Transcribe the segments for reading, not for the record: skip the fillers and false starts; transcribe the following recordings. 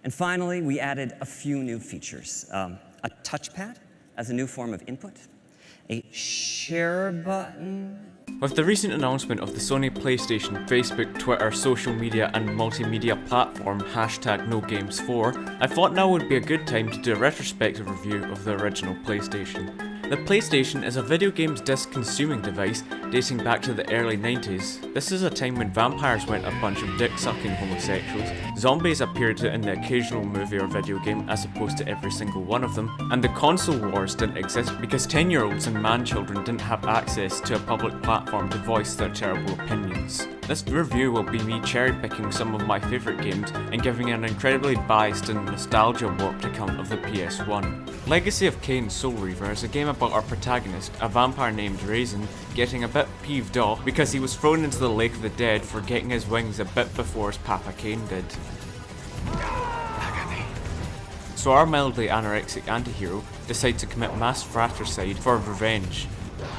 And finally, we added a few new features. A touchpad as a new form of input, a share button. With the recent announcement of the Sony PlayStation, Facebook, Twitter, social media and multimedia platform #NoGames4, I thought now would be a good time to do a retrospective review of the original PlayStation. The PlayStation is a video games disc consuming device dating back to the early 90s. This is a time when vampires weren't a bunch of dick-sucking homosexuals, zombies appeared in the occasional movie or video game as opposed to every single one of them, and the console wars didn't exist because 10-year-olds and man-children didn't have access to a public platform to voice their terrible opinions. This review will be me cherry-picking some of my favourite games and giving an incredibly biased and nostalgia-warped account of the PS1. Legacy of Kain Soul Reaver is a game about our protagonist, a vampire named Raisin, getting a bit peeved off because he was thrown into the Lake of the Dead for getting his wings a bit before his Papa Cain did. So our mildly anorexic antihero decides to commit mass fratricide for revenge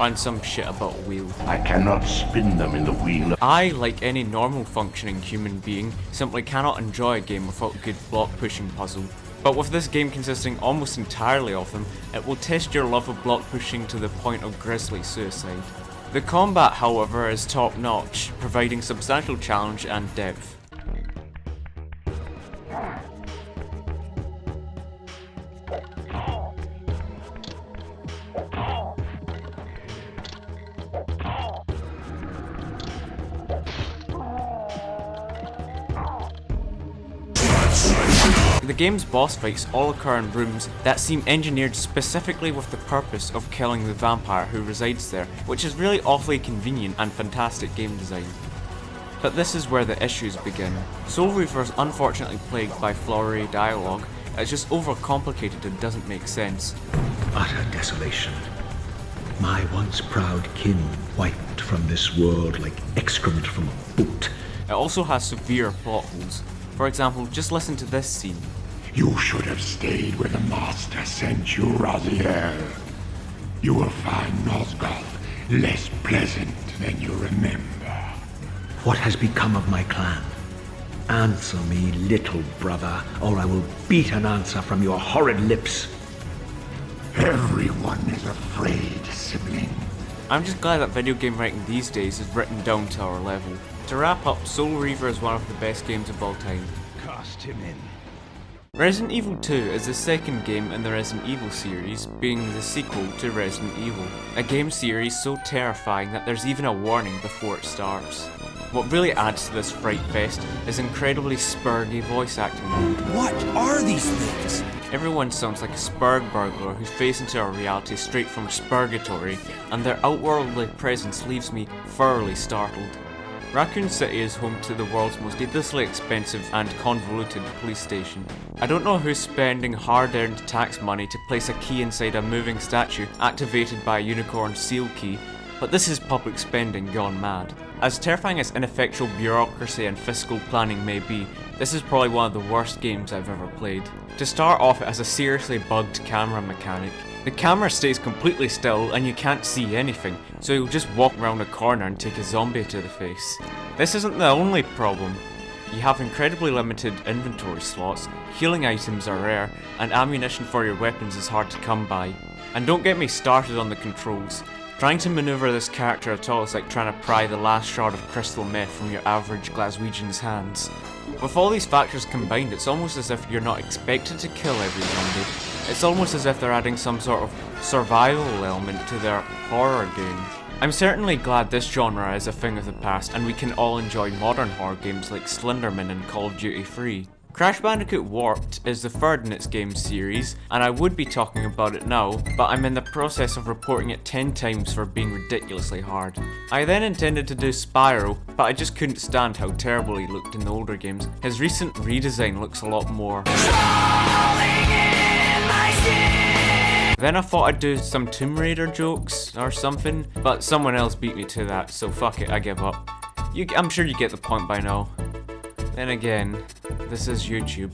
on some shit about a wheel. I cannot spin them in the wheel. I, like any normal functioning human being, simply cannot enjoy a game without a good block pushing puzzle. But with this game consisting almost entirely of them, it will test your love of block pushing to the point of grisly suicide. The combat, however, is top notch, providing substantial challenge and depth. The game's boss fights all occur in rooms that seem engineered specifically with the purpose of killing the vampire who resides there, which is really awfully convenient and fantastic game design. But this is where the issues begin. Soul Reaver is unfortunately plagued by flowery dialogue. It's just overcomplicated and doesn't make sense. Utter desolation. My once proud kin wiped from this world like excrement from a boot. It also has severe plot holes. For example, just listen to this scene. You should have stayed where the master sent you, Raziel. You will find Nosgoth less pleasant than you remember. What has become of my clan? Answer me, little brother, or I will beat an answer from your horrid lips. Everyone is afraid, sibling. I'm just glad that video game writing these days is written down to our level. To wrap up, Soul Reaver is one of the best games of all time. Cast him in. Resident Evil 2 is the second game in the Resident Evil series, being the sequel to Resident Evil. A game series so terrifying that there's even a warning before it starts. What really adds to this fright fest is incredibly spurgy voice acting. What are these things? Everyone sounds like a spurg burglar who's faced into a reality straight from Spurgatory, and their outworldly presence leaves me thoroughly startled. Raccoon City is home to the world's most needlessly expensive and convoluted police station. I don't know who's spending hard-earned tax money to place a key inside a moving statue activated by a unicorn seal key, but this is public spending gone mad. As terrifying as ineffectual bureaucracy and fiscal planning may be, this is probably one of the worst games I've ever played. To start off, it has a seriously bugged camera mechanic. The camera stays completely still and you can't see anything, so you'll just walk around a corner and take a zombie to the face. This isn't the only problem. You have incredibly limited inventory slots, healing items are rare, and ammunition for your weapons is hard to come by. And don't get me started on the controls. Trying to maneuver this character at all is like trying to pry the last shard of crystal meth from your average Glaswegian's hands. With all these factors combined, it's almost as if you're not expected to kill every zombie. It's almost as if they're adding some sort of survival element to their horror game. I'm certainly glad this genre is a thing of the past and we can all enjoy modern horror games like Slenderman and Call of Duty 3. Crash Bandicoot Warped is the third in its game series, and I would be talking about it now, but I'm in the process of reporting it 10 times for being ridiculously hard. I then intended to do Spyro, but I just couldn't stand how terrible he looked in the older games. His recent redesign looks a lot more. Then I thought I'd do some Tomb Raider jokes or something, but someone else beat me to that, so fuck it, I give up. I'm sure you get the point by now. Then again, this is YouTube.